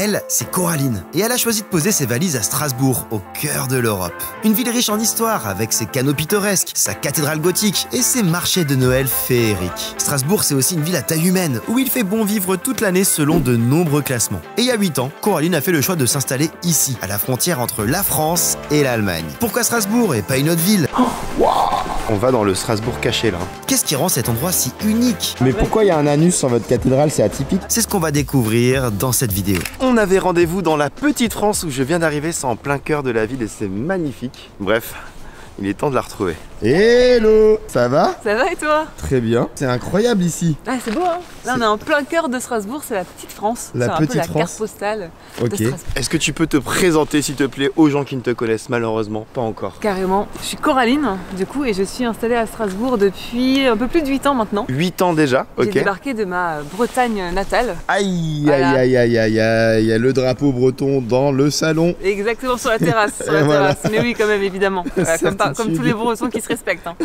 Elle, c'est Coraline, et elle a choisi de poser ses valises à Strasbourg, au cœur de l'Europe. Une ville riche en histoire, avec ses canaux pittoresques, sa cathédrale gothique et ses marchés de Noël féeriques. Strasbourg, c'est aussi une ville à taille humaine, où il fait bon vivre toute l'année selon de nombreux classements. Et il y a 8 ans, Coraline a fait le choix de s'installer ici, à la frontière entre la France et l'Allemagne. Pourquoi Strasbourg et pas une autre ville? On va dans le Strasbourg caché là. Qu'est-ce qui rend cet endroit si unique? Mais pourquoi il y a un anus sur votre cathédrale? C'est atypique. C'est ce qu'on va découvrir dans cette vidéo. On avait rendez-vous dans la petite France où je viens d'arriver, c'est en plein cœur de la ville et c'est magnifique. Bref, il est temps de la retrouver. Hello! Ça va? Ça va et toi? Très bien. C'est incroyable ici. Ah c'est beau hein. Là on est en plein cœur de Strasbourg, c'est la petite France. La c'est petite un peu la France. carte postale de Strasbourg. Est-ce que tu peux te présenter s'il te plaît aux gens qui ne te connaissent malheureusement pas encore? Carrément. Je suis Coraline du coup et je suis installée à Strasbourg depuis un peu plus de 8 ans maintenant. 8 ans déjà, ok. J'ai débarqué de ma Bretagne natale. Aïe, Voilà. aïe, aïe, aïe, aïe, il y a le drapeau breton dans le salon. Exactement sur la terrasse. Mais oui quand même évidemment. Voilà, comme tous les Bretons qui se respectent. Hein.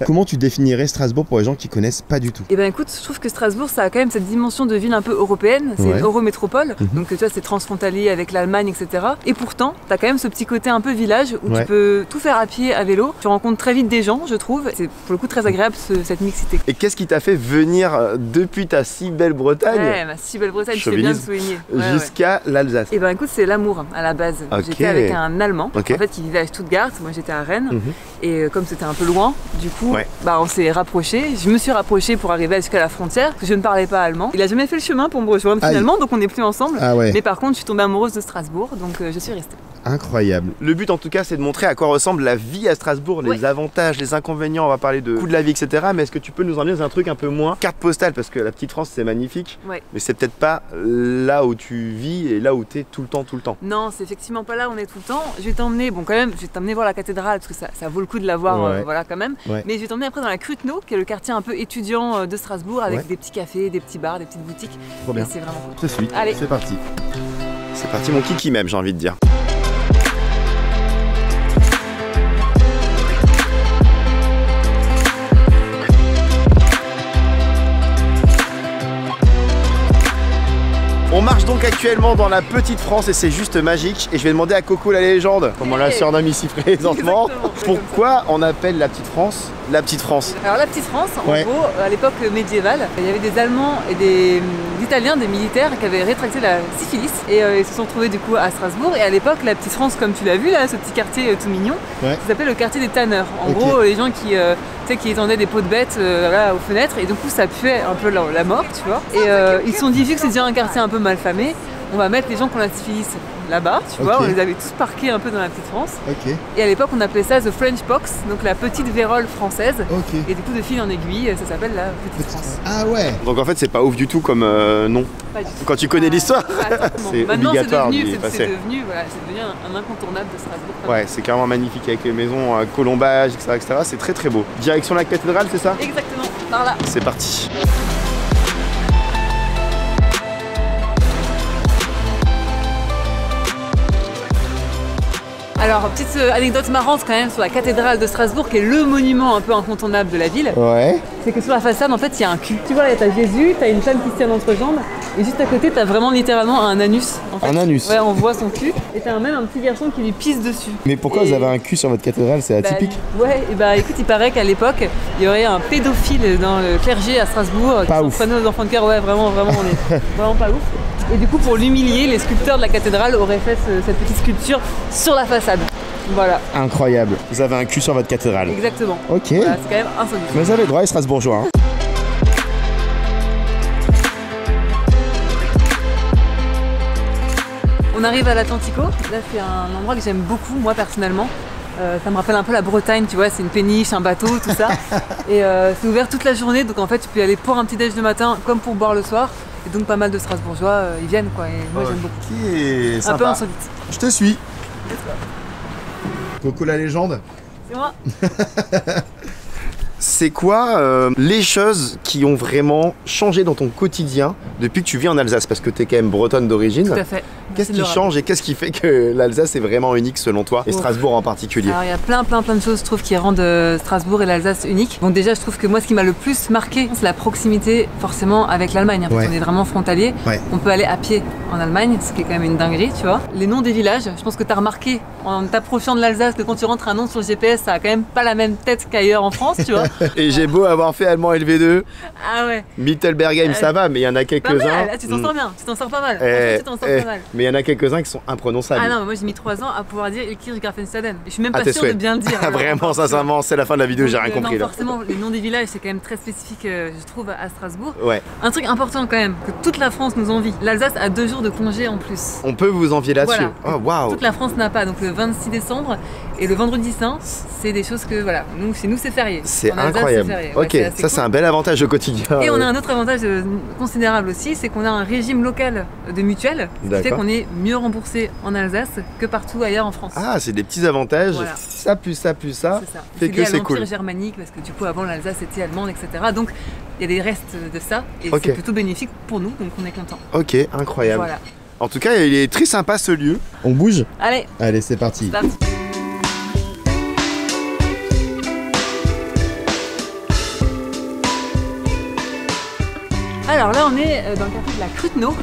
Comment tu définirais Strasbourg pour les gens qui connaissent pas du tout? Et ben écoute, je trouve que Strasbourg ça a quand même cette dimension de ville un peu européenne, c'est une eurométropole, donc tu vois c'est transfrontalier avec l'Allemagne etc. Et pourtant t'as quand même ce petit côté un peu village où tu peux tout faire à pied, à vélo, tu rencontres très vite des gens je trouve, c'est pour le coup très agréable cette mixité. Et qu'est-ce qui t'a fait venir depuis ta si belle Bretagne? Ouais, ma si belle Bretagne, tu fais bien de souligner. Jusqu'à l'Alsace. Et ben écoute c'est l'amour à la base. J'étais avec un Allemand en fait qui vivait à Stuttgart, moi j'étais à Rennes et comme c'était un peu loin, du coup bah on s'est rapprochés, je me suis rapprochée pour arriver jusqu'à la frontière, parce que je ne parlais pas allemand. Il a jamais fait le chemin pour me rejoindre finalement, donc on n'est plus ensemble. Mais par contre je suis tombée amoureuse de Strasbourg, donc je suis restée. Incroyable. Le but en tout cas c'est de montrer à quoi ressemble la vie à Strasbourg, les avantages, les inconvénients, on va parler de coût de la vie etc. Mais est-ce que tu peux nous emmener dans un truc un peu moins carte postale, parce que la petite France c'est magnifique, mais c'est peut-être pas là où tu vis et là où tu es tout le temps. Non, c'est effectivement pas là où on est tout le temps. Je vais t'emmener, bon quand même, je vais t'emmener voir la cathédrale parce que ça vaut le coup de la voir, voilà quand même. Mais je vais t'emmener après dans la Krutno, qui est le quartier un peu étudiant de Strasbourg, avec des petits cafés, des petits bars, des petites boutiques. Trop bien. C'est vraiment cool. Je suis. Allez, c'est parti. C'est parti mon kiki même, j'ai envie de dire. On marche donc actuellement dans la petite France et c'est juste magique. Et je vais demander à Coco la légende, comme on la surnomme ici présentement, pourquoi on appelle la petite France la petite France? Alors la petite France, en gros, à l'époque médiévale, il y avait des Allemands et des Italiens, des militaires qui avaient rétracté la syphilis et ils se sont retrouvés du coup à Strasbourg. Et à l'époque, la petite France, comme tu l'as vu là, ce petit quartier tout mignon, ça s'appelle le quartier des tanneurs. En gros, les gens qui étendaient des peaux de bêtes aux fenêtres et du coup ça puait un peu la mort, tu vois. Et ils se sont dit, vu que c'est déjà un quartier un peu mal famé, on va mettre les gens qui ont la syphilis là-bas, tu vois, on les avait tous parqués un peu dans la petite France. Et à l'époque on appelait ça The French Pox, donc la petite vérole française. Et du coup de fil en aiguille, ça s'appelle la petite France. Ah ouais. Donc en fait c'est pas ouf du tout comme nom. Pas du tout. Quand tu connais l'histoire, c'est obligatoire d'y passer. C'est devenu un incontournable de Strasbourg. Ouais, c'est carrément magnifique avec les maisons à colombage, etc. C'est très très beau. Direction la cathédrale, c'est ça? Exactement, par là. C'est parti. Alors, petite anecdote marrante quand même sur la cathédrale de Strasbourg, qui est le monument un peu incontournable de la ville. C'est que sur la façade, en fait, il y a un cul. Tu vois, là, t'as Jésus, t'as une femme qui se tient entre jambes, et juste à côté, t'as vraiment littéralement un anus. En fait. Un anus? Ouais, on voit son cul, et t'as même un petit garçon qui lui pisse dessus. Mais pourquoi vous avez un cul sur votre cathédrale? C'est atypique? Et bah écoute, il paraît qu'à l'époque, il y aurait un pédophile dans le clergé à Strasbourg qui prenait aux enfants de cœur. Ouais, vraiment, on est vraiment pas ouf. Et du coup, pour l'humilier, les sculpteurs de la cathédrale auraient fait cette petite sculpture sur la façade. Voilà. Incroyable. Vous avez un cul sur votre cathédrale. Exactement. Ok. Voilà, c'est quand même insolite. Mais vous avez le droit, les Strasbourgeois. On arrive à l'Atlantico. Là, c'est un endroit que j'aime beaucoup, moi personnellement. Ça me rappelle un peu la Bretagne, tu vois, c'est une péniche, un bateau, tout ça. Et c'est ouvert toute la journée, donc en fait, tu peux y aller pour un petit déj le matin comme pour boire le soir. Et donc pas mal de Strasbourgeois, ils viennent quoi, et moi j'aime beaucoup. Sympa. Un peu insolite. Je te suis. Coco la légende. C'est moi. c'est quoi les choses qui ont vraiment changé dans ton quotidien depuis que tu vis en Alsace? Parce que tu es quand même bretonne d'origine. Tout à fait. Qu'est-ce qui change et qu'est-ce qui fait que l'Alsace est vraiment unique selon toi, et Strasbourg en particulier? Alors il y a plein de choses, je trouve, qui rendent Strasbourg et l'Alsace uniques. Donc déjà, je trouve que moi, ce qui m'a le plus marqué, c'est la proximité forcément avec l'Allemagne. On est vraiment frontalier. On peut aller à pied en Allemagne, ce qui est quand même une dinguerie, tu vois. Les noms des villages, je pense que tu as remarqué en t'approchant de l'Alsace que quand tu rentres un nom sur le GPS, ça a quand même pas la même tête qu'ailleurs en France, tu vois. Et j'ai beau avoir fait allemand LV2, ah ouais. Mittelbergheim ça va, mais il y en a quelques-uns. Là, tu t'en sors bien, tu t'en sors pas mal. Tu t'en sors pas mal. Mais il y en a quelques-uns qui sont imprononçables. Ah non, moi j'ai mis 3 ans à pouvoir dire Ilkirch-Grafenstaden. Je suis même pas sûre de bien le dire. Vraiment, sincèrement, c'est la fin de la vidéo, j'ai rien compris là. Forcément, les noms des villages, c'est quand même très spécifique, je trouve, à Strasbourg. Ouais. Un truc important quand même, que toute la France nous envie. L'Alsace a 2 jours de congé en plus. On peut vous envier là-dessus. Voilà. Oh waouh. Toute la France n'a pas, donc le 26 décembre et le vendredi saint, c'est des choses que voilà, chez nous c'est férié. C'est incroyable. Ok, ça c'est un bel avantage au quotidien. Et on a un autre avantage considérable aussi, c'est qu'on a un régime local de mutuelle, ce qui fait qu'on est mieux remboursé en Alsace que partout ailleurs en France. Ah, c'est des petits avantages. Voilà. Ça plus ça plus ça, fait que c'est cool. L'empire germanique, parce que du coup avant l'Alsace était allemande, etc. Donc il y a des restes de ça et c'est plutôt bénéfique pour nous, donc on est content. Ok, incroyable. Voilà. En tout cas, il est très sympa ce lieu. On bouge? Allez. Allez, c'est parti. C'est parti. Alors là on est dans le quartier de la Krutno.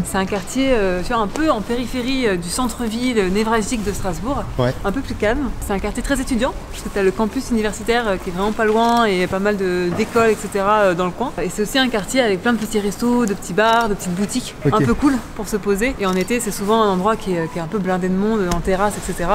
C'est un quartier tu vois, un peu en périphérie du centre-ville névralgique de Strasbourg, un peu plus calme. C'est un quartier très étudiant, parce que tu as le campus universitaire qui est vraiment pas loin et pas mal d'écoles, etc. dans le coin. Et c'est aussi un quartier avec plein de petits restos, de petits bars, de petites boutiques, un peu cool pour se poser. Et en été c'est souvent un endroit qui est un peu blindé de monde, en terrasse, etc.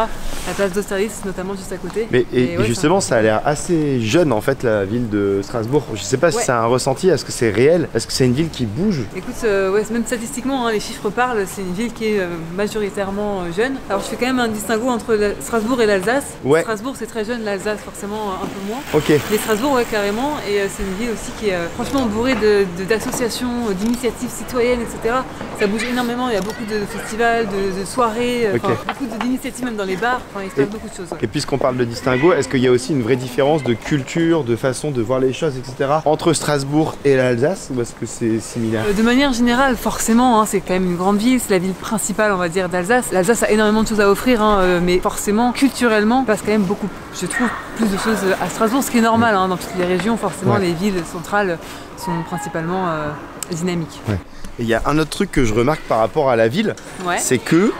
La place d'Austerlitz notamment juste à côté. Mais justement ça a l'air assez jeune en fait la ville de Strasbourg. Je sais pas si c'est un ressenti, est-ce que c'est réel? Est-ce que c'est une ville qui bouge? Écoute, même statistiquement, hein, les chiffres parlent, c'est une ville qui est majoritairement jeune. Alors je fais quand même un distinguo entre Strasbourg et l'Alsace. Strasbourg c'est très jeune, l'Alsace forcément un peu moins. Mais Strasbourg carrément, et c'est une ville aussi qui est franchement bourrée d'associations, d'initiatives citoyennes, etc. Ça bouge énormément, il y a beaucoup de festivals, de soirées, beaucoup d'initiatives même dans les bars, il se passe beaucoup de choses. Et puisqu'on parle de distinguo, est-ce qu'il y a aussi une vraie différence de culture, de façon de voir les choses, etc. entre Strasbourg et l'Alsace, ou est-ce que c'est similaire? De manière générale, forcément, c'est quand même une grande ville, c'est la ville principale, on va dire, d'Alsace. L'Alsace a énormément de choses à offrir, mais forcément, culturellement, il passe quand même beaucoup, je trouve, plus de choses à Strasbourg, ce qui est normal, dans toutes les régions, forcément, les villes centrales sont principalement dynamiques. Et il y a un autre truc que je remarque par rapport à la ville, c'est que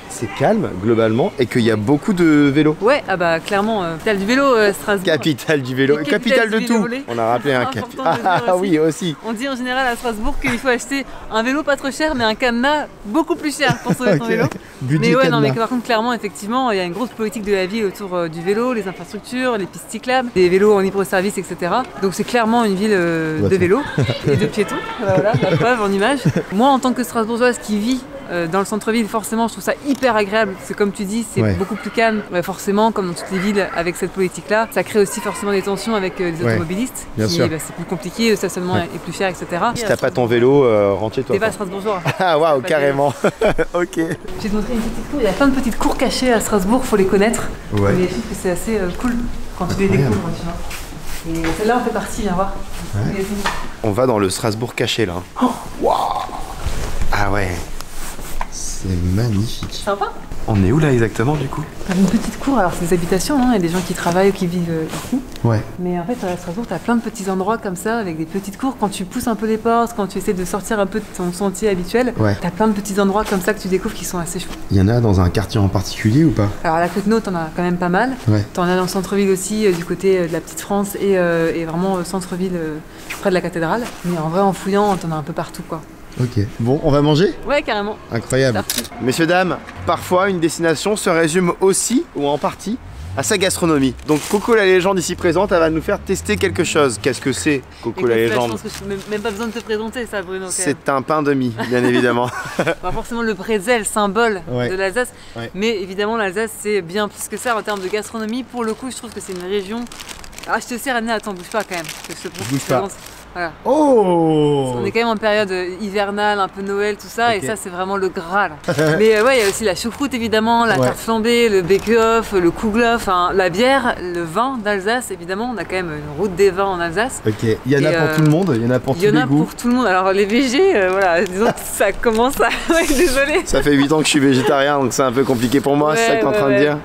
c'est calme globalement et qu'il y a beaucoup de vélos. Ouais, ah bah clairement, capitale du vélo, Strasbourg. Capitale du vélo, capitale de tout. On a rappelé un capitale. Ah oui, aussi. On dit en général à Strasbourg qu'il faut acheter un vélo pas trop cher, mais un cadenas beaucoup plus cher pour sauver ton vélo. Budget mais mais par contre, clairement, effectivement, il y a une grosse politique de la ville autour du vélo, les infrastructures, les pistes cyclables, des vélos en libre-service, etc. Donc c'est clairement une ville de vélos et de piétons. Voilà, la preuve en image. Moi, en tant que Strasbourgeoise qui vit dans le centre-ville, forcément, je trouve ça hyper agréable. C'est comme tu dis, c'est beaucoup plus calme. Forcément, comme dans toutes les villes, avec cette politique-là, ça crée aussi forcément des tensions avec les automobilistes. C'est plus compliqué, le stationnement est plus cher, etc. Si t'as pas ton vélo, rentre chez toi. T'es pas Strasbourgeois. Ah waouh, carrément. Ok. Je vais te montrer une petite cour. Il y a plein de petites cours cachées à Strasbourg, faut les connaître. Mais je trouve que c'est assez cool quand tu les découvres, tu vois. Et celle-là, on fait partie, viens voir. On va dans le Strasbourg caché là. Waouh. Ah ouais. C'est magnifique. Sympa. On est où là exactement du coup? Une petite cour, alors c'est des habitations, il y a des gens qui travaillent ou qui vivent ici. Ouais. Mais en fait à Strasbourg, tu as plein de petits endroits comme ça, avec des petites cours. Quand tu pousses un peu les portes, quand tu essaies de sortir un peu de ton sentier habituel, tu as plein de petits endroits comme ça que tu découvres qui sont assez chouettes. Il y en a dans un quartier en particulier ou pas? Alors à la Krutno, t'en as quand même pas mal. T'en as dans le centre-ville aussi, du côté de la Petite France et vraiment centre-ville près de la cathédrale. Mais en vrai, en fouillant, t'en as un peu partout quoi. Ok. Bon, on va manger? Ouais, carrément. Incroyable. Messieurs, dames, parfois une destination se résume aussi, ou en partie, à sa gastronomie. Donc Coco la légende ici présente, elle va nous faire tester quelque chose. Qu'est-ce que c'est, Coco la légende? Je pense que je n'ai même pas besoin de te présenter ça, Bruno. C'est un pain de mie, bien évidemment. Forcément le bretzel, symbole de l'Alsace. Mais évidemment l'Alsace c'est bien plus que ça en termes de gastronomie. Pour le coup, je trouve que c'est une région... Ah, je te sers à attends, bouge pas quand même. Bouge pas. Voilà. Oh! On est quand même en période hivernale, un peu Noël, tout ça, et ça c'est vraiment le Graal. Mais ouais, il y a aussi la choucroute évidemment, la tarte flambée, le bake-off, le kouglof, hein, la bière, le vin d'Alsace évidemment. On a quand même une route des vins en Alsace. Ok, il y en a pour tout le monde, il y en a pour tous les goûts. Il y en a pour tout le monde. Alors les végés, voilà, disons que ça commence à... ouais, désolé. Ça fait 8 ans que je suis végétarien, donc c'est un peu compliqué pour moi, c'est ça que t'es en train de dire?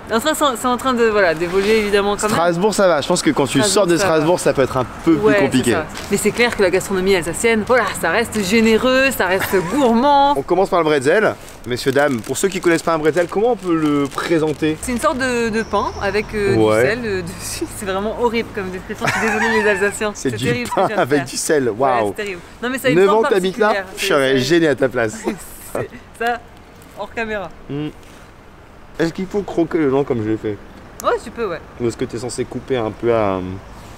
C'est en train de, voilà, d'évoluer évidemment quand même. Strasbourg ça va, je pense que quand tu sors de Strasbourg ça peut être un peu plus compliqué. Mais c'est clair que la gastronomie alsacienne, voilà, ça reste généreux, ça reste gourmand. On commence par le bretzel. Messieurs, dames, pour ceux qui connaissent pas un bretzel, comment on peut le présenter? C'est une sorte de pain avec du sel dessus. C'est vraiment horrible comme description, je suis désolée les Alsaciens. C'est du terrible, pain avec du sel, waouh. Ouais, c'est terrible. Non mais ça a une 9 forme ans que t'habites là, je serais gêné à ta place. Ça, hors caméra. Est-ce qu'il faut croquer le dent comme je l'ai fait? Ouais, tu peux, ouais. Ou est-ce que t'es censé couper un peu à...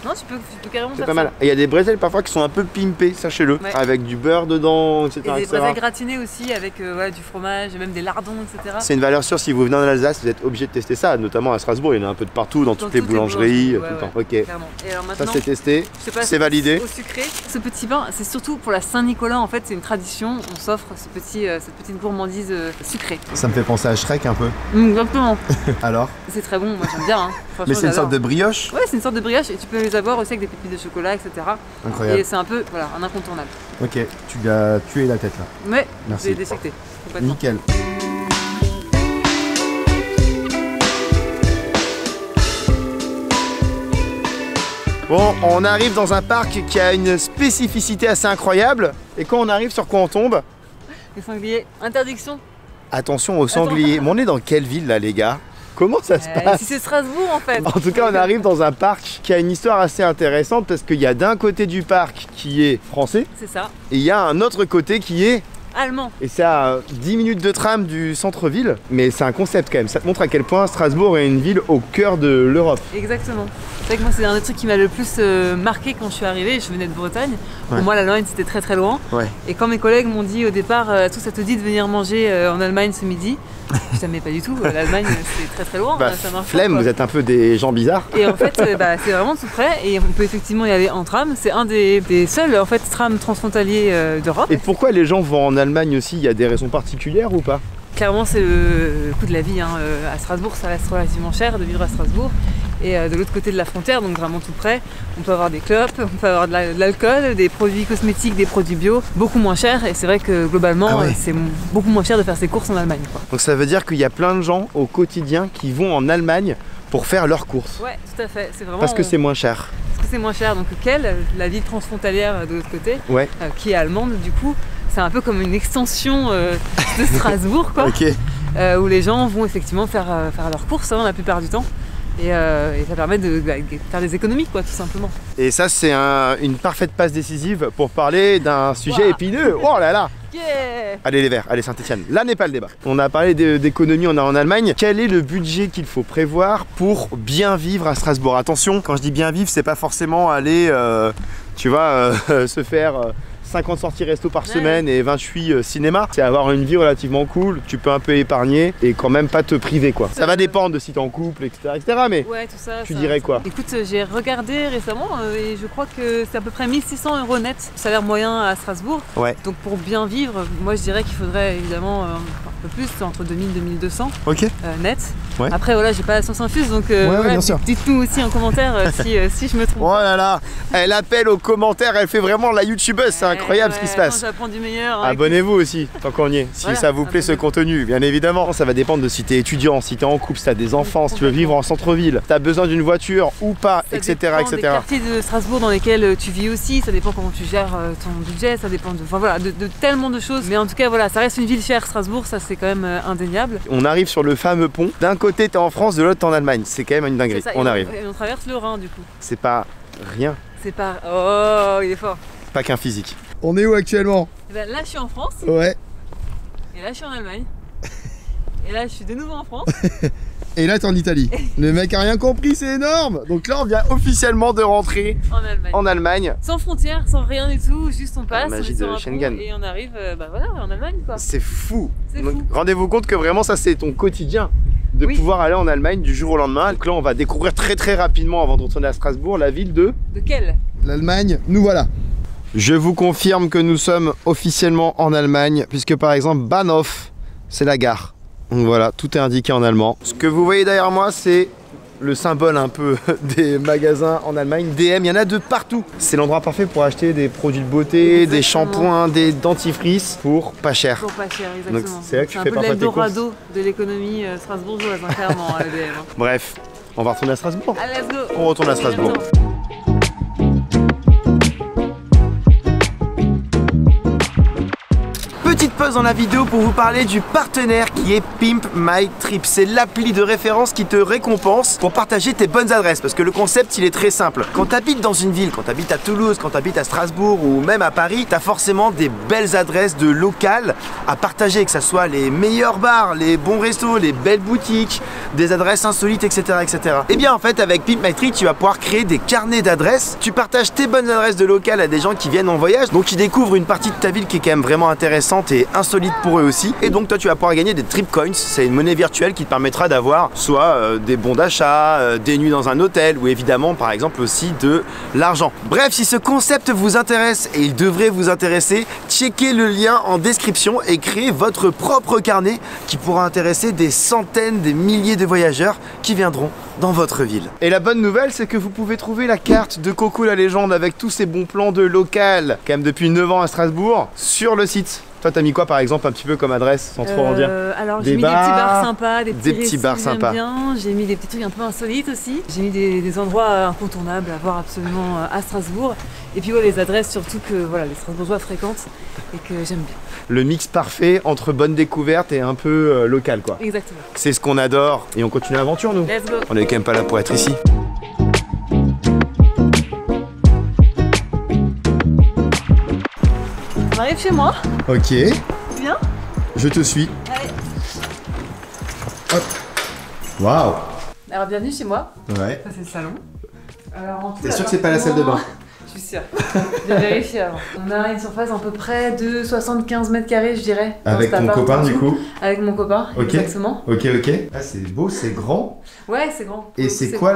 Non, tu peux carrément faire ça. C'est pas mal. Et il y a des bretzels parfois qui sont un peu pimpés, sachez-le, avec du beurre dedans, etc. Et des bretzels gratinés aussi avec du fromage, même des lardons, etc. C'est une valeur sûre, si vous venez en Alsace, vous êtes obligé de tester ça, notamment à Strasbourg, il y en a un peu de partout, dans toutes les boulangeries, tout le temps. Ok. Clairement. Et alors maintenant, ça c'est testé, c'est validé. Au sucré, ce petit pain, c'est surtout pour la Saint-Nicolas, en fait, c'est une tradition, on s'offre cette petite gourmandise sucrée. Ça me fait penser à Shrek un peu. Exactement. Alors? C'est très bon, moi j'aime bien. Hein. Mais c'est une sorte de brioche? Ouais, c'est une sorte de brioche et tu peux les avoir aussi avec des pépites de chocolat, etc. Incroyable. Et c'est un peu, voilà, un incontournable. Ok, tu lui as tué la tête là. Ouais, merci. Je l'ai dissecté. Nickel. Bon, on arrive dans un parc qui a une spécificité assez incroyable. Et quand on arrive, sur quoi on tombe? Les sangliers. Interdiction. Attention aux sangliers. Mais on est dans quelle ville là, les gars? Comment ça se passe? Si c'est Strasbourg en fait. En tout cas, on arrive dans un parc qui a une histoire assez intéressante parce qu'il y a d'un côté du parc qui est français. C'est ça. Et il y a un autre côté qui est allemand. Et c'est à 10 minutes de tram du centre-ville, mais c'est un concept quand même. Ça te montre à quel point Strasbourg est une ville au cœur de l'Europe. Exactement. C'est vrai que moi c'est un des trucs qui m'a le plus marqué quand je suis arrivée. Je venais de Bretagne. Pour moi l'Allemagne c'était très très loin. Et quand mes collègues m'ont dit au départ, tout ça te dit de venir manger en Allemagne ce midi, je disais mais pas du tout, l'Allemagne c'est très très loin. Ça marche flemme, vous êtes un peu des gens bizarres. Et en fait c'est vraiment tout près et on peut effectivement y aller en tram. C'est un des seuls en fait trams transfrontaliers d'Europe. Et pourquoi les gens vont en Allemagne aussi? Il y a des raisons particulières ou pas? Clairement c'est le coût de la vie. Hein. À Strasbourg ça reste relativement cher de vivre à Strasbourg. Et de l'autre côté de la frontière, donc vraiment tout près, on peut avoir des clopes, on peut avoir de l'alcool, des produits cosmétiques, des produits bio, beaucoup moins cher. Et c'est vrai que globalement, c'est beaucoup moins cher de faire ses courses en Allemagne, quoi. Donc ça veut dire qu'il y a plein de gens au quotidien qui vont en Allemagne pour faire leurs courses. Ouais, tout à fait. C'est vraiment, parce que c'est moins cher. Parce que c'est moins cher. Donc Kiel, la ville transfrontalière de l'autre côté, qui est allemande du coup, c'est un peu comme une extension de Strasbourg, quoi. Où les gens vont effectivement faire leurs courses la plupart du temps. Et ça permet de faire des économies, quoi, tout simplement. Et ça, c'est une parfaite passe décisive pour parler d'un sujet épineux. Oh là là! Allez les Verts, allez Saint-Etienne, là n'est pas le débat. On a parlé d'économie en Allemagne. Quel est le budget qu'il faut prévoir pour bien vivre à Strasbourg? Attention, quand je dis bien vivre, c'est pas forcément aller, se faire 50 sorties resto par semaine et 28 cinéma. C'est avoir une vie relativement cool, tu peux un peu épargner et quand même pas te priver, quoi. Ça va dépendre de si t'es en couple, etc. mais tout ça, tu dirais quoi? Écoute, j'ai regardé récemment et je crois que c'est à peu près 1600 € net, salaire moyen à Strasbourg. Donc pour bien vivre, moi je dirais qu'il faudrait évidemment un peu plus, entre 2000 et 2200 net. Après voilà, j'ai pas la science infuse, donc dites-nous aussi en commentaire si je me trompe. Oh là là, elle appelle aux commentaires, elle fait vraiment la youtubeuse, c'est incroyable ce qui se passe. J'apprends du meilleur. Abonnez-vous aussi, tant qu'on y est, si ça vous plaît ce contenu, bien évidemment. Ça va dépendre de si t'es étudiant, si t'es en couple, si t'as des enfants, si tu veux vivre en centre-ville, t'as besoin d'une voiture ou pas, etc. Ça dépend des quartiers de Strasbourg dans lesquels tu vis aussi, ça dépend comment tu gères ton budget, ça dépend de tellement de choses. Mais en tout cas, voilà, ça reste une ville chère, Strasbourg, ça c'est quand même indéniable. On arrive sur le fameux pont. D'un côté t'es en France, de l'autre t'es en Allemagne. C'est quand même une dinguerie. On arrive. Et on traverse le Rhin du coup. C'est pas rien. C'est pas... Oh, il est fort. Pas qu'un physique. On est où actuellement? Là je suis en France. Ouais. Et là je suis en Allemagne. Et là je suis de nouveau en France. Et là t'es en Italie. Le mec a rien compris, c'est énorme. Donc là on vient officiellement de rentrer en Allemagne. Sans frontières, sans rien du tout, juste on passe. La magie de Schengen. Et on arrive en Allemagne, quoi. C'est fou. Rendez-vous compte que vraiment ça c'est ton quotidien. De pouvoir aller en Allemagne du jour au lendemain. Donc là on va découvrir très rapidement, avant de retourner à Strasbourg, la ville de... De quelle? L'Allemagne, nous voilà. Je vous confirme que nous sommes officiellement en Allemagne, puisque par exemple Bahnhof, c'est la gare. Donc voilà, tout est indiqué en allemand. Ce que vous voyez derrière moi, c'est le symbole un peu des magasins en Allemagne. DM, il y en a de partout. C'est l'endroit parfait pour acheter des produits de beauté, des shampoings, des dentifrices pour pas cher. Pour pas cher, exactement. Donc c'est là que tu fais parfois tes courses. C'est un peu l'Eldorado de l'économie strasbourgeoise, hein, clairement, à l'EDM. Bref, on va retourner à Strasbourg. Allez, let's go. On retourne à Strasbourg. Petite pause dans la vidéo pour vous parler du partenaire qui est Pimp My Trip. C'est l'appli de référence qui te récompense pour partager tes bonnes adresses. Parce que le concept, il est très simple. Quand tu habites dans une ville, quand tu habites à Toulouse, quand tu habites à Strasbourg ou même à Paris, tu as forcément des belles adresses de local à partager. Que ce soit les meilleurs bars, les bons restos, les belles boutiques, des adresses insolites, etc. etc. Et bien en fait, avec Pimp My Trip, tu vas pouvoir créer des carnets d'adresses. Tu partages tes bonnes adresses de local à des gens qui viennent en voyage. Donc ils découvrent une partie de ta ville qui est quand même vraiment intéressante et insolite pour eux aussi. Et donc toi tu vas pouvoir gagner des trip coins. C'est une monnaie virtuelle qui te permettra d'avoir soit des bons d'achat, des nuits dans un hôtel ou évidemment par exemple aussi de l'argent. Bref, si ce concept vous intéresse et il devrait vous intéresser, checkez le lien en description et créez votre propre carnet qui pourra intéresser des centaines, des milliers de voyageurs qui viendront dans votre ville. Et la bonne nouvelle, c'est que vous pouvez trouver la carte de Coco la légende avec tous ces bons plans de local, quand même depuis 9 ans à Strasbourg, sur le site. Toi, t'as mis quoi par exemple un petit peu comme adresse, sans trop en dire? Alors j'ai mis des petits bars sympas, des petits bars sympas. J'ai mis des petits trucs un peu insolites aussi. J'ai mis des endroits incontournables à voir absolument à Strasbourg. Et puis ouais, les adresses surtout que voilà, les Strasbourgeois fréquentent et que j'aime bien. Le mix parfait entre bonne découverte et un peu local quoi. Exactement. C'est ce qu'on adore et on continue l'aventure nous. Let's go. On est quand même pas là pour être ici. On arrive chez moi. Ok. Viens. Je te suis. Allez. Hop. Waouh. Alors bienvenue chez moi. Ouais. Ça c'est le salon. Alors t'es sûr que c'est pas la salle de bain? Je suis sûre. Je vais vérifier avant. On a une surface à peu près de 75 mètres carrés, je dirais. Avec ton copain du coup? Avec mon copain, okay. Exactement. Ok. Ah c'est beau, c'est grand. Ouais, c'est grand. Et c'est quoi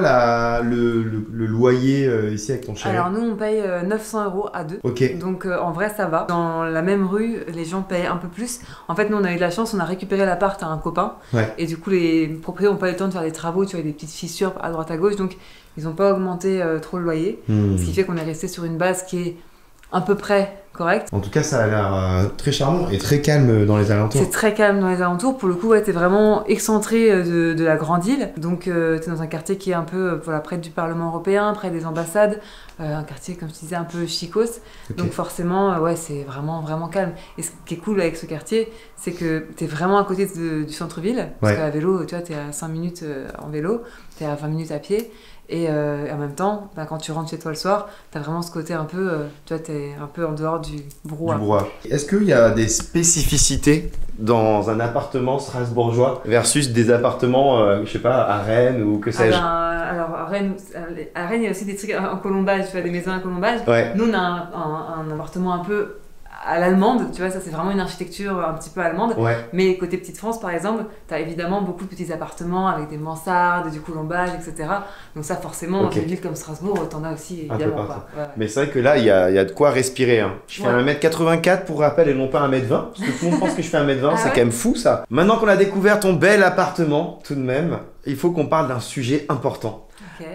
le loyer ici avec ton chéri? Alors nous on paye 900 € à deux. Ok. Donc en vrai ça va. Dans la même rue, les gens payent un peu plus. En fait nous on a eu de la chance, on a récupéré l'appart à un copain. Ouais. Et du coup les propriétaires n'ont pas eu le temps de faire des travaux, tu vois, des petites fissures à droite à gauche. Donc ils n'ont pas augmenté trop le loyer. Ce qui fait qu'on est resté sur une base qui est à peu près correcte. En tout cas, ça a l'air très charmant et très calme dans les alentours. C'est très calme dans les alentours. Pour le coup, ouais, t'es vraiment excentré de la grande île. Donc, t'es dans un quartier qui est un peu voilà, près du Parlement européen, près des ambassades. Un quartier, comme je disais, un peu chicos. Okay. Donc, forcément, ouais, c'est vraiment, vraiment calme. Et ce qui est cool avec ce quartier, c'est que t'es vraiment à côté du centre-ville. Parce qu'à vélo, tu vois, t'es à 5 minutes en vélo, t'es à 20 minutes à pied. Et en même temps, bah, quand tu rentres chez toi le soir, t'as vraiment ce côté un peu, tu vois, t'es un peu en dehors du brouhaha. Est-ce qu'il y a des spécificités dans un appartement strasbourgeois versus des appartements, je sais pas, à Rennes ou que sais-je? Alors à Rennes, il y a aussi des trucs en colombage, tu vois, des maisons à colombage. Ouais. Nous, on a un appartement un peu à l'allemande, tu vois, ça c'est vraiment une architecture un petit peu allemande. Ouais. Mais côté Petite France, par exemple, t'as évidemment beaucoup de petits appartements avec des mansardes, du colombage, etc. Donc ça, forcément, dans une ville comme Strasbourg, t'en as aussi évidemment pas. Ouais. Mais c'est vrai que là, il y a de quoi respirer. Hein. Je fais 1m84 pour rappel et non pas 1m20, parce que tout le monde pense que je fais 1m20, c'est quand même fou ça. Maintenant qu'on a découvert ton bel appartement, tout de même, il faut qu'on parle d'un sujet important.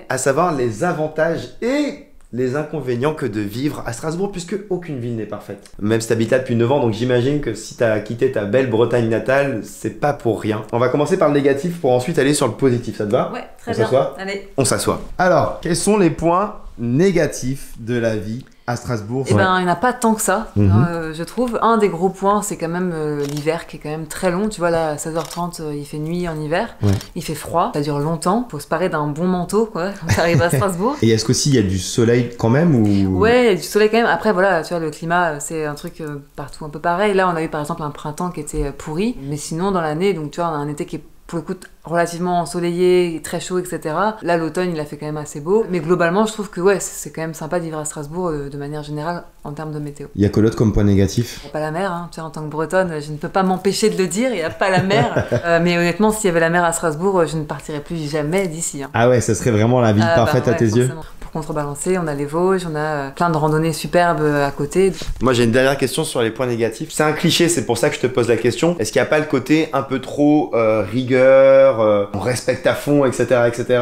À savoir les avantages et les inconvénients que de vivre à Strasbourg, puisque aucune ville n'est parfaite. Même si t'habites là depuis 9 ans, donc j'imagine que si t'as quitté ta belle Bretagne natale, c'est pas pour rien. On va commencer par le négatif pour ensuite aller sur le positif, ça te va? Ouais, très bien. On s'assoit? Allez. On s'assoit. Alors, quels sont les points négatifs de la vie à Strasbourg? Eh ben, il n'y en a pas tant que ça, je trouve. Un des gros points, c'est quand même l'hiver qui est quand même très long. Tu vois, là, à 16h30, il fait nuit en hiver. Ouais. Il fait froid, ça dure longtemps. Faut se parer d'un bon manteau, quoi, quand tu arrives à Strasbourg. Et est-ce qu'aussi il y a du soleil quand même ou... Ouais, il y a du soleil quand même. Après, voilà, tu vois, le climat, c'est un truc partout un peu pareil. Là, on a eu par exemple un printemps qui était pourri. Mais sinon, dans l'année, donc tu vois, on a un été qui est pour le coup relativement ensoleillé, très chaud, etc. Là, l'automne, il a fait quand même assez beau. Mais globalement, je trouve que ouais, c'est quand même sympa de vivre à Strasbourg de manière générale en termes de météo. Il y a que l'autre comme point négatif? Il n'y a pas la mer, hein. Tu vois, en tant que Bretonne, je ne peux pas m'empêcher de le dire, il n'y a pas la mer. Mais honnêtement, s'il y avait la mer à Strasbourg, je ne partirais plus jamais d'ici. Hein. Ah ouais, ça serait vraiment la ville parfaite à tes yeux? pour contrebalancer. On a les Vosges, on a plein de randonnées superbes à côté. Moi j'ai une dernière question sur les points négatifs. C'est un cliché, c'est pour ça que je te pose la question. Est-ce qu'il n'y a pas le côté un peu trop rigueur, on respecte à fond, etc. etc.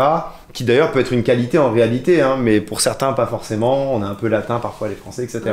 qui d'ailleurs peut être une qualité en réalité, hein, mais pour certains pas forcément, on est un peu latin parfois les Français, etc.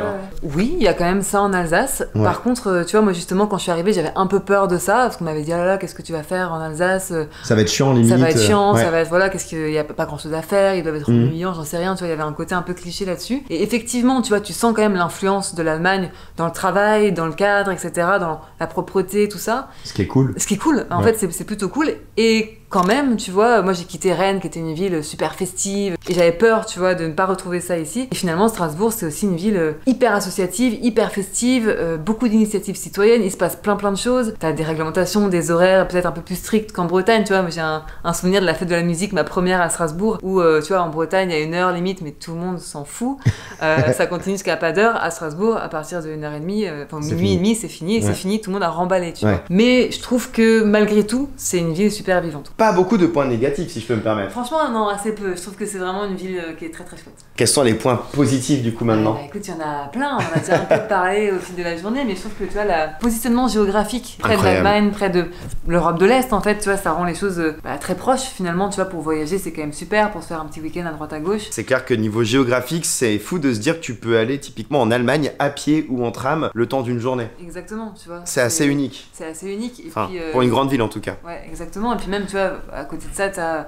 Oui, il y a quand même ça en Alsace. Par contre, tu vois, moi justement quand je suis arrivée, j'avais un peu peur de ça, parce qu'on m'avait dit, ah là là, qu'est-ce que tu vas faire en Alsace? Ça va être chiant limite. Ça va être chiant, ça va être, voilà, qu'est-ce qu'il y a pas grand chose à faire, ils doivent être ennuyants, j'en sais rien, tu vois, il y avait un côté un peu cliché là-dessus. Et effectivement, tu vois, tu sens quand même l'influence de l'Allemagne dans le travail, dans le cadre, etc., dans la propreté, tout ça. Ce qui est cool. Ce qui est cool, en fait, c'est plutôt cool. Et quand même, tu vois, moi j'ai quitté Rennes, qui était une ville super festive, et j'avais peur, tu vois, de ne pas retrouver ça ici. Et finalement, Strasbourg, c'est aussi une ville hyper associative, hyper festive, beaucoup d'initiatives citoyennes, il se passe plein de choses. T'as des réglementations, des horaires peut-être un peu plus stricts qu'en Bretagne, tu vois. Moi j'ai un souvenir de la fête de la musique, ma première à Strasbourg, où, tu vois, en Bretagne, il y a 1 heure limite, mais tout le monde s'en fout. Ça continue jusqu'à pas d'heure. À Strasbourg, à partir de 1h30, enfin minuit et demi, c'est fini, et c'est fini, tout le monde a remballé, tu vois. Mais je trouve que malgré tout, c'est une ville super vivante. Pas beaucoup de points négatifs, si je peux me permettre. Franchement, non, assez peu. Je trouve que c'est vraiment une ville qui est très très chouette. Quels sont les points positifs du coup maintenant? Écoute, il y en a plein. On a déjà un peu parlé au fil de la journée, mais je trouve que tu vois, le positionnement géographique près de l'Allemagne, près de l'Europe de l'Est, en fait, tu vois, ça rend les choses très proches finalement. Tu vois, pour voyager, c'est quand même super, pour se faire un petit week-end à droite à gauche. C'est clair que niveau géographique, c'est fou de se dire que tu peux aller typiquement en Allemagne à pied ou en tram le temps d'une journée. Exactement, tu vois. C'est assez unique. C'est assez unique. Et enfin, puis, pour une grande ville en tout cas. Ouais, exactement. Et puis même, tu vois, à côté de ça, t'as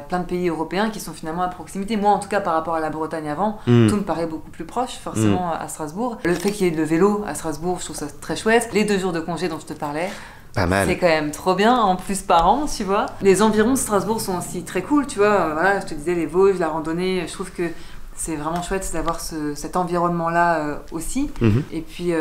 plein de pays européens qui sont finalement à proximité. Moi, en tout cas, par rapport à la Bretagne avant, tout me paraît beaucoup plus proche, forcément, à Strasbourg. Le fait qu'il y ait le vélo à Strasbourg, je trouve ça très chouette. Les 2 jours de congé dont je te parlais, pas mal. C'est quand même trop bien, en plus par an, tu vois. Les environs de Strasbourg sont aussi très cool, tu vois. Voilà, je te disais, les Vosges, la randonnée, je trouve que c'est vraiment chouette d'avoir cet environnement-là aussi. Et puis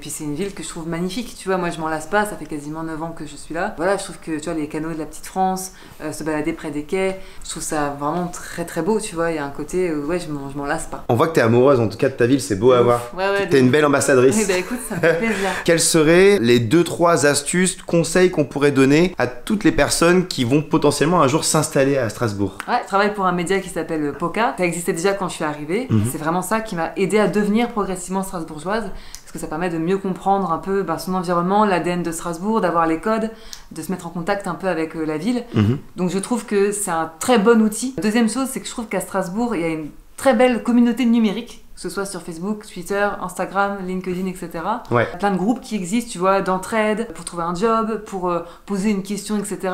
c'est une ville que je trouve magnifique, tu vois. Moi, je m'en lasse pas, ça fait quasiment 9 ans que je suis là. Voilà, je trouve que, tu vois, les canaux de la Petite France, se balader près des quais, je trouve ça vraiment très très beau, tu vois. Il y a un côté où, ouais, je m'en lasse pas. On voit que t'es amoureuse, en tout cas, de ta ville, c'est beau à voir. Ouais, t'es une belle ambassadrice. Eh ben, écoute, ça me fait plaisir. Quelles seraient les 2-3 astuces, conseils qu'on pourrait donner à toutes les personnes qui vont potentiellement un jour s'installer à Strasbourg? Ouais, je travaille pour un média qui s'appelle Poca. Ça existait déjà quand je suis arrivée. C'est vraiment ça qui m'a aidé à devenir progressivement strasbourgeoise, parce que ça permet de mieux comprendre un peu son environnement, l'ADN de Strasbourg, d'avoir les codes, de se mettre en contact un peu avec la ville. Donc je trouve que c'est un très bon outil. Deuxième chose, c'est que je trouve qu'à Strasbourg, il y a une très belle communauté numérique, que ce soit sur Facebook, Twitter, Instagram, LinkedIn, etc. Ouais. Plein de groupes qui existent, tu vois, d'entraide, pour trouver un job, pour poser une question, etc.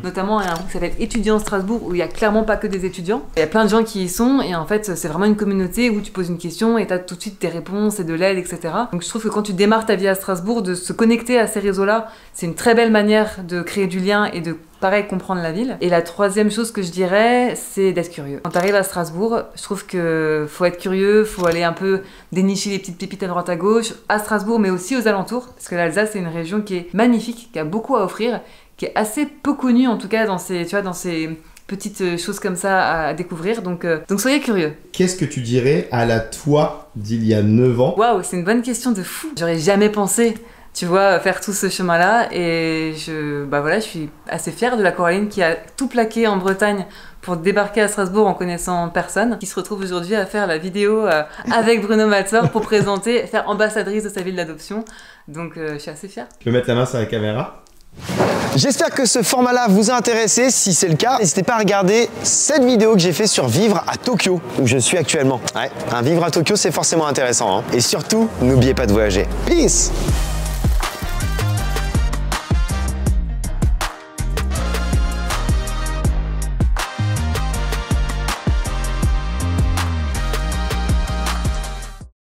Notamment, il y a un groupe qui s'appelle Étudiants Strasbourg, où il n'y a clairement pas que des étudiants. Il y a plein de gens qui y sont, et en fait, c'est vraiment une communauté où tu poses une question et tu as tout de suite tes réponses et de l'aide, etc. Donc je trouve que quand tu démarres ta vie à Strasbourg, de se connecter à ces réseaux-là, c'est une très belle manière de créer du lien et de pareil, comprendre la ville. Et la troisième chose que je dirais, c'est d'être curieux. Quand tu arrives à Strasbourg, je trouve que faut être curieux, faut aller un peu dénicher les petites pépites à droite à gauche, à Strasbourg, mais aussi aux alentours, parce que l'Alsace, c'est une région qui est magnifique, qui a beaucoup à offrir, qui est assez peu connue, en tout cas, dans ces petites choses comme ça à découvrir. Donc soyez curieux. Qu'est-ce que tu dirais à la toi d'il y a 9 ans? Waouh, c'est une bonne question de fou. J'aurais jamais pensé, tu vois, faire tout ce chemin-là, et je suis assez fière de la Coraline qui a tout plaqué en Bretagne pour débarquer à Strasbourg en connaissant personne, qui se retrouve aujourd'hui à faire la vidéo avec Bruno Malzer pour présenter, faire ambassadrice de sa ville d'adoption. Donc je suis assez fière. Tu peux mettre la main sur la caméra? J'espère que ce format-là vous a intéressé. Si c'est le cas, n'hésitez pas à regarder cette vidéo que j'ai fait sur vivre à Tokyo, où je suis actuellement. Ouais, un vivre à Tokyo, c'est forcément intéressant, hein. Et surtout, n'oubliez pas de voyager. Peace!